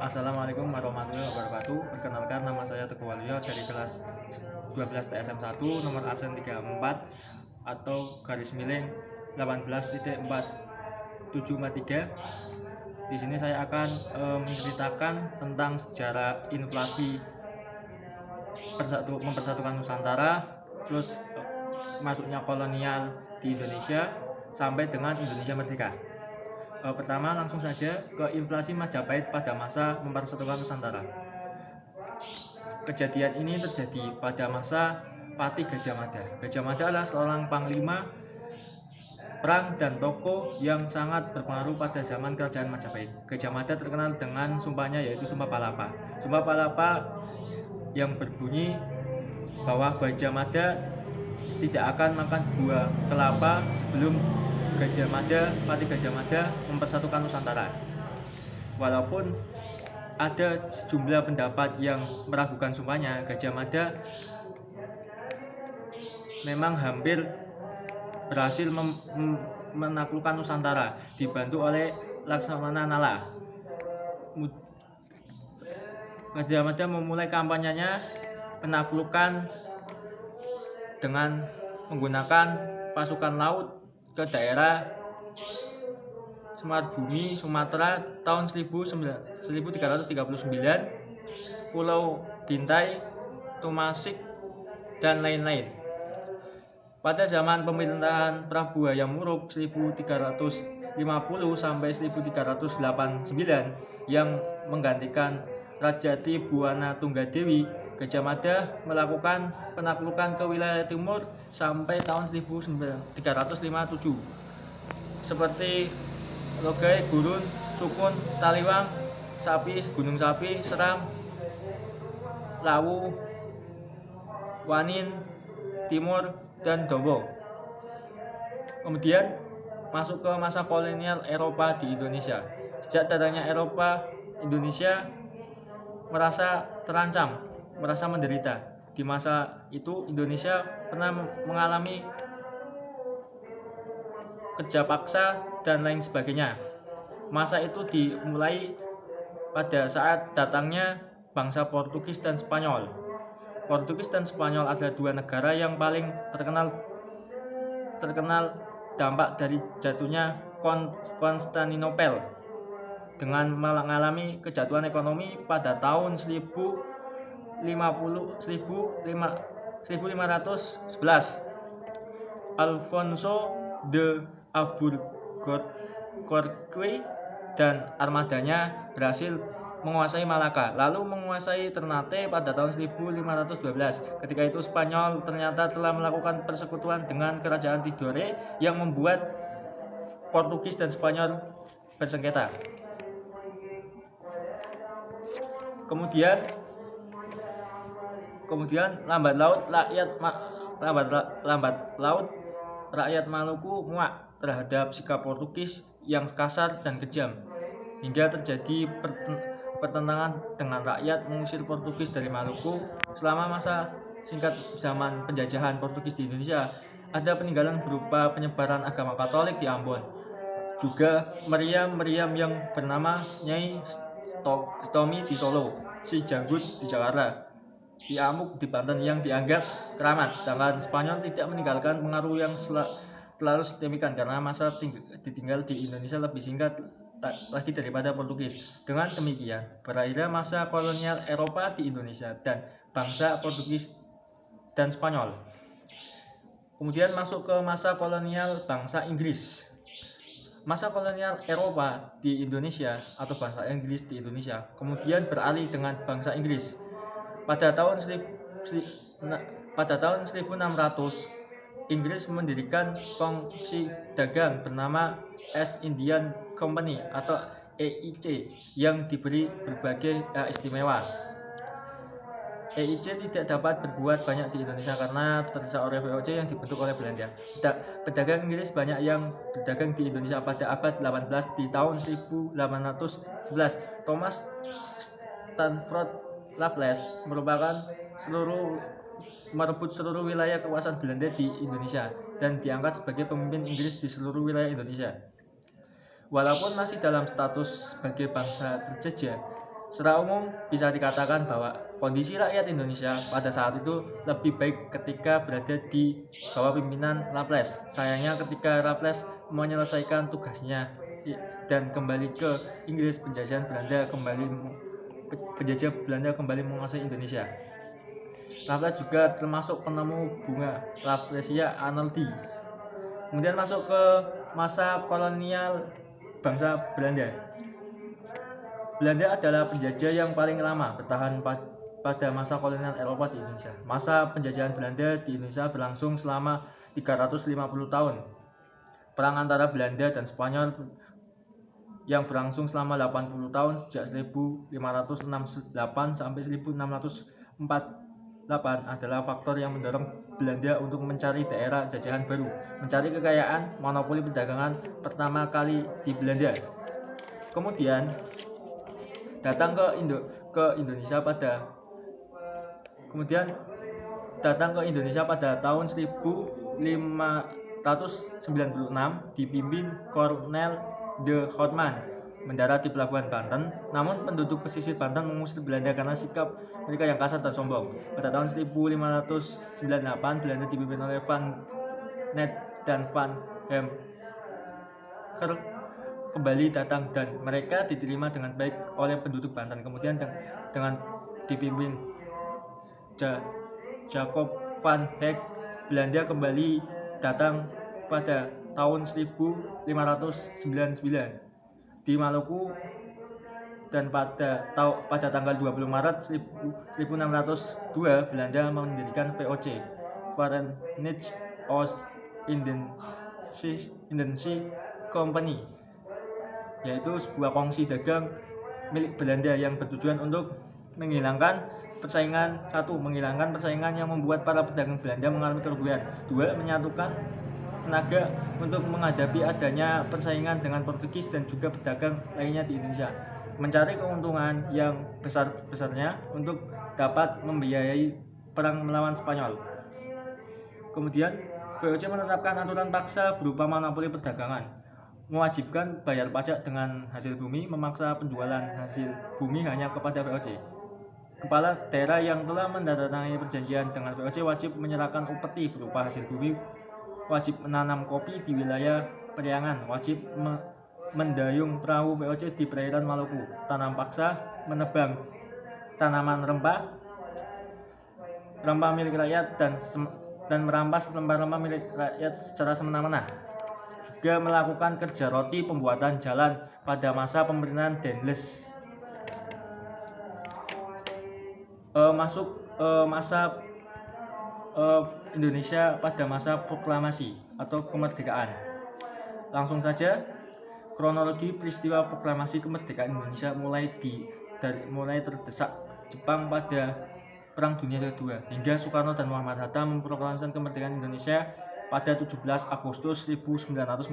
Assalamualaikum warahmatullahi wabarakatuh. Perkenalkan, nama saya Teguh Waluyo dari kelas 12 TSM 1, nomor absen 34 atau garis miring 18.4743. Di sini saya akan menceritakan tentang sejarah inflasi mempersatukan Nusantara, terus masuknya kolonial di Indonesia sampai dengan Indonesia merdeka. Pertama, langsung saja ke inflasi Majapahit pada masa mempersatukan Nusantara. Kejadian ini terjadi pada masa Patih Gajah Mada. Gajah Mada adalah seorang panglima perang dan tokoh yang sangat berpengaruh pada zaman kerajaan Majapahit. Gajah Mada terkenal dengan sumpahnya, yaitu Sumpah Palapa. Sumpah Palapa yang berbunyi bahwa Gajah Mada tidak akan makan buah kelapa sebelum Patih Gajah Mada mempersatukan Nusantara. Walaupun ada sejumlah pendapat yang meragukan sumpahnya, Gajah Mada memang hampir berhasil menaklukkan Nusantara, dibantu oleh Laksamana Nala. Gajah Mada memulai kampanyenya penaklukan dengan menggunakan pasukan laut ke daerah Semarbumi, Sumatera tahun 1339, Pulau Bintai, Tumasik, dan lain-lain. Pada zaman pemerintahan Prabu Hayam Wuruk 1350 sampai 1389 yang menggantikan Rajati Buwana Tunggadewi, Gajah Mada melakukan penaklukan ke wilayah timur sampai tahun 1357 seperti Logai, Gurun, Sukun, Taliwang, Gunung Sapi, Seram, Lawu, Wanin, Timur, dan Dowo. Kemudian masuk ke masa kolonial Eropa di Indonesia. Sejak datangnya Eropa, Indonesia merasa terancam, merasa menderita. Di masa itu Indonesia pernah mengalami kerja paksa dan lain sebagainya. Masa itu dimulai pada saat datangnya bangsa Portugis dan Spanyol. Portugis dan Spanyol adalah dua negara yang paling terkenal dampak dari jatuhnya Konstantinopel dengan mengalami kejatuhan ekonomi pada tahun 1511. Alfonso de Albuquerque dan armadanya berhasil menguasai Malaka, lalu menguasai Ternate pada tahun 1512. Ketika itu Spanyol ternyata telah melakukan persekutuan dengan kerajaan Tidore yang membuat Portugis dan Spanyol bersengketa. Kemudian lambat laut rakyat Maluku muak terhadap sikap Portugis yang kasar dan kejam, hingga terjadi pertentangan dengan rakyat mengusir Portugis dari Maluku. Selama masa singkat zaman penjajahan Portugis di Indonesia, ada peninggalan berupa penyebaran agama Katolik di Ambon, juga meriam yang bernama Nyai Tommy di Solo, Si Janggut di Jakarta, Ki Amuk di Banten yang dianggap keramat. Sedangkan Spanyol tidak meninggalkan pengaruh yang terlalu signifikan karena masa ditinggal di Indonesia lebih singkat lagi daripada Portugis. Dengan demikian, berakhirnya masa kolonial Eropa di Indonesia dan bangsa Portugis dan Spanyol. Kemudian masuk ke masa kolonial bangsa Inggris. Masa kolonial Eropa di Indonesia atau bangsa Inggris di Indonesia kemudian beralih dengan bangsa Inggris. Pada tahun 1600, Inggris mendirikan kongsi dagang bernama East Indian Company atau EIC yang diberi berbagai hak istimewa. EIC tidak dapat berbuat banyak di Indonesia karena terdesak oleh VOC yang dibentuk oleh Belanda. Pedagang Inggris banyak yang berdagang di Indonesia pada abad 18. Di tahun 1811, Thomas Stanford Raffles merebut seluruh wilayah kekuasaan Belanda di Indonesia dan diangkat sebagai pemimpin Inggris di seluruh wilayah Indonesia. Walaupun masih dalam status sebagai bangsa terjajah, secara umum bisa dikatakan bahwa kondisi rakyat Indonesia pada saat itu lebih baik ketika berada di bawah pimpinan Raffles. Sayangnya ketika Raffles menyelesaikan tugasnya dan kembali ke Inggris, penjajah Belanda kembali menguasai Indonesia. Raffles juga termasuk penemu bunga Rafflesia arnoldii. Kemudian masuk ke masa kolonial bangsa Belanda. Belanda adalah penjajah yang paling lama bertahan pada masa kolonial Eropa di Indonesia. Masa penjajahan Belanda di Indonesia berlangsung selama 350 tahun. Perang antara Belanda dan Spanyol yang berlangsung selama 80 tahun sejak 1568 sampai 1648 adalah faktor yang mendorong Belanda untuk mencari daerah jajahan baru, mencari kekayaan monopoli perdagangan pertama kali di Belanda. Kemudian datang ke Indonesia pada tahun 1596 dipimpin Cornel de Houtman mendarat di pelabuhan Banten. Namun penduduk pesisir Banten mengusir Belanda karena sikap mereka yang kasar dan sombong. Pada tahun 1598 Belanda dipimpin oleh Van Net dan Van Hemker kembali datang dan mereka diterima dengan baik oleh penduduk Banten. Kemudian dengan dipimpin Jacob van Heck, Belanda kembali datang pada tahun 1599 di Maluku, dan pada tanggal 20 Maret 1602 Belanda mendirikan VOC, Verenigde Oost-Indische Company, yaitu sebuah kongsi dagang milik Belanda yang bertujuan untuk menghilangkan persaingan yang membuat para pedagang Belanda mengalami kerugian. 2. Menyatukan tenaga untuk menghadapi adanya persaingan dengan Portugis dan juga pedagang lainnya di Indonesia, mencari keuntungan yang besar-besarnya untuk dapat membiayai perang melawan Spanyol. Kemudian VOC menetapkan aturan paksa berupa monopoli perdagangan, mewajibkan bayar pajak dengan hasil bumi, memaksa penjualan hasil bumi hanya kepada VOC. Kepala daerah yang telah menandatangani perjanjian dengan VOC wajib menyerahkan upeti berupa hasil bumi, wajib menanam kopi di wilayah Periangan, wajib mendayung perahu VOC di perairan Maluku, tanam paksa, menebang tanaman rempah milik rakyat dan merampas rempah-rempah milik rakyat secara semena-mena. Juga melakukan kerja roti pembuatan jalan pada masa pemerintahan Dendles. Indonesia pada masa proklamasi atau kemerdekaan. Langsung saja, kronologi peristiwa proklamasi kemerdekaan Indonesia mulai terdesak Jepang pada Perang Dunia Kedua hingga Soekarno dan Muhammad Hatta memproklamasikan kemerdekaan Indonesia pada 17 Agustus 1945.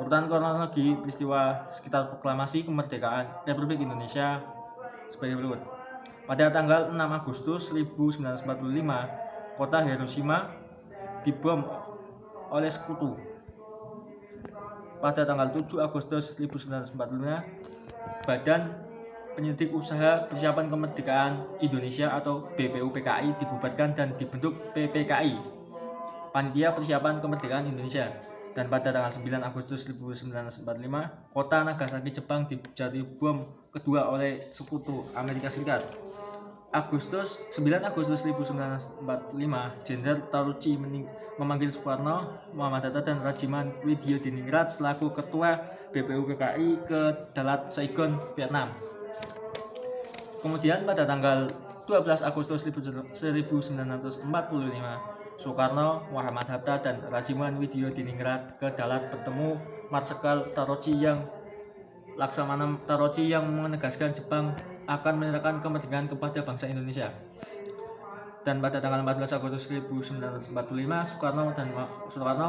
Urutan kronologi peristiwa sekitar proklamasi kemerdekaan Republik Indonesia sebagai berikut. Pada tanggal 6 Agustus 1945, kota Hiroshima dibom oleh sekutu. Pada tanggal 7 Agustus 1945, Badan Penyidik Usaha Persiapan Kemerdekaan Indonesia atau BPUPKI dibubarkan dan dibentuk PPKI, Panitia Persiapan Kemerdekaan Indonesia. Dan pada tanggal 9 Agustus 1945, kota Nagasaki, Jepang dijatuhi bom kedua oleh sekutu Amerika Serikat. 9 Agustus 1945, Jenderal Taruchi memanggil Soekarno, Muhammad Hatta, dan Rajiman Widyodiningrat selaku Ketua BPUPKI ke Dalat Saigon, Vietnam. Kemudian pada tanggal 12 Agustus 1945, Soekarno, Muhammad Hatta, dan Rajiman Widyodiningrat ke Dalat bertemu Marsekal Laksamana Tarochi yang menegaskan Jepang akan menyerahkan kemerdekaan kepada bangsa Indonesia. Dan pada tanggal 14 Agustus 1945, Soekarno,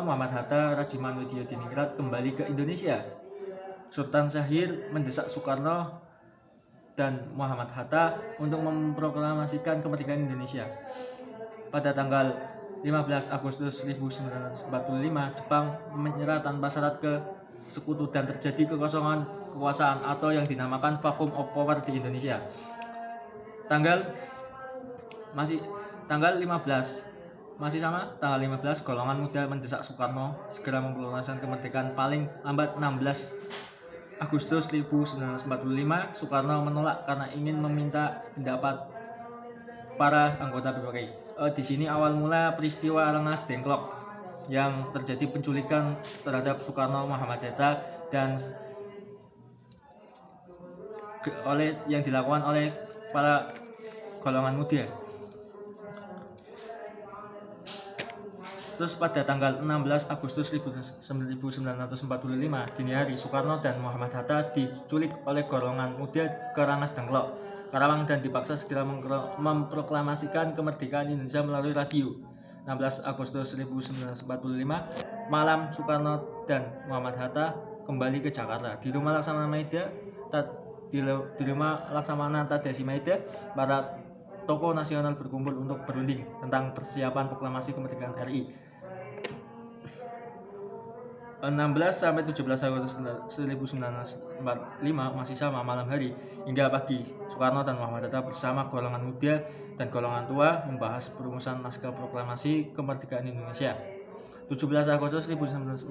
Muhammad Hatta, Rajiman Widyodiningrat kembali ke Indonesia. Sultan Syahrir mendesak Soekarno dan Muhammad Hatta untuk memproklamasikan kemerdekaan Indonesia. Pada tanggal 15 Agustus 1945, Jepang menyerah tanpa syarat ke sekutu dan terjadi kekosongan kekuasaan atau yang dinamakan vacuum of power di Indonesia. Tanggal 15 masih sama, tanggal 15 golongan muda mendesak Soekarno segera memproklamasikan kemerdekaan paling lambat 16 Agustus 1945. Soekarno menolak karena ingin meminta pendapat para anggota PPKI. Di sini awal mula peristiwa Rengas Dengklok yang terjadi penculikan terhadap Soekarno, Muhammad Hatta dan yang dilakukan oleh para golongan muda. Terus pada tanggal 16 Agustus 1945 dini hari, Soekarno dan Muhammad Hatta diculik oleh golongan muda ke Rengas Dengklok, Karawang dan dipaksa segera memproklamasikan kemerdekaan Indonesia melalui radio. 16 Agustus 1945 malam, Soekarno dan Muhammad Hatta kembali ke Jakarta. Di rumah Laksamana Tadasi Maeda, para tokoh nasional berkumpul untuk berunding tentang persiapan proklamasi kemerdekaan RI. 16 sampai 17 Agustus 1945 masih sama, malam hari hingga pagi, Soekarno dan Muhammad Hatta bersama golongan muda dan golongan tua membahas perumusan naskah proklamasi kemerdekaan Indonesia. 17 Agustus 1945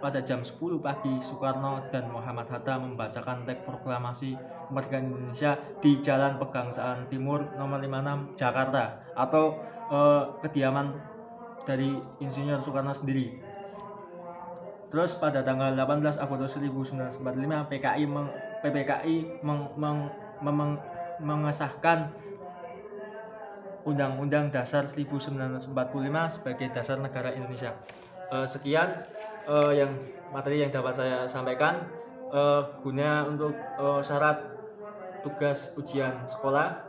pada jam 10 pagi, Soekarno dan Muhammad Hatta membacakan teks proklamasi kemerdekaan Indonesia di Jalan Pegangsaan Timur nomor 56 Jakarta, atau kediaman dari Insinyur Soekarno sendiri. Terus pada tanggal 18 Agustus 1945 PPKI mengesahkan Undang-Undang Dasar 1945 sebagai dasar negara Indonesia. Sekian materi yang dapat saya sampaikan. Guna untuk syarat tugas ujian sekolah.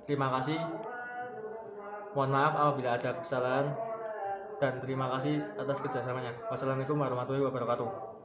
Terima kasih. Mohon maaf apabila ada kesalahan, dan terima kasih atas kerjasamanya. Wassalamualaikum warahmatullahi wabarakatuh.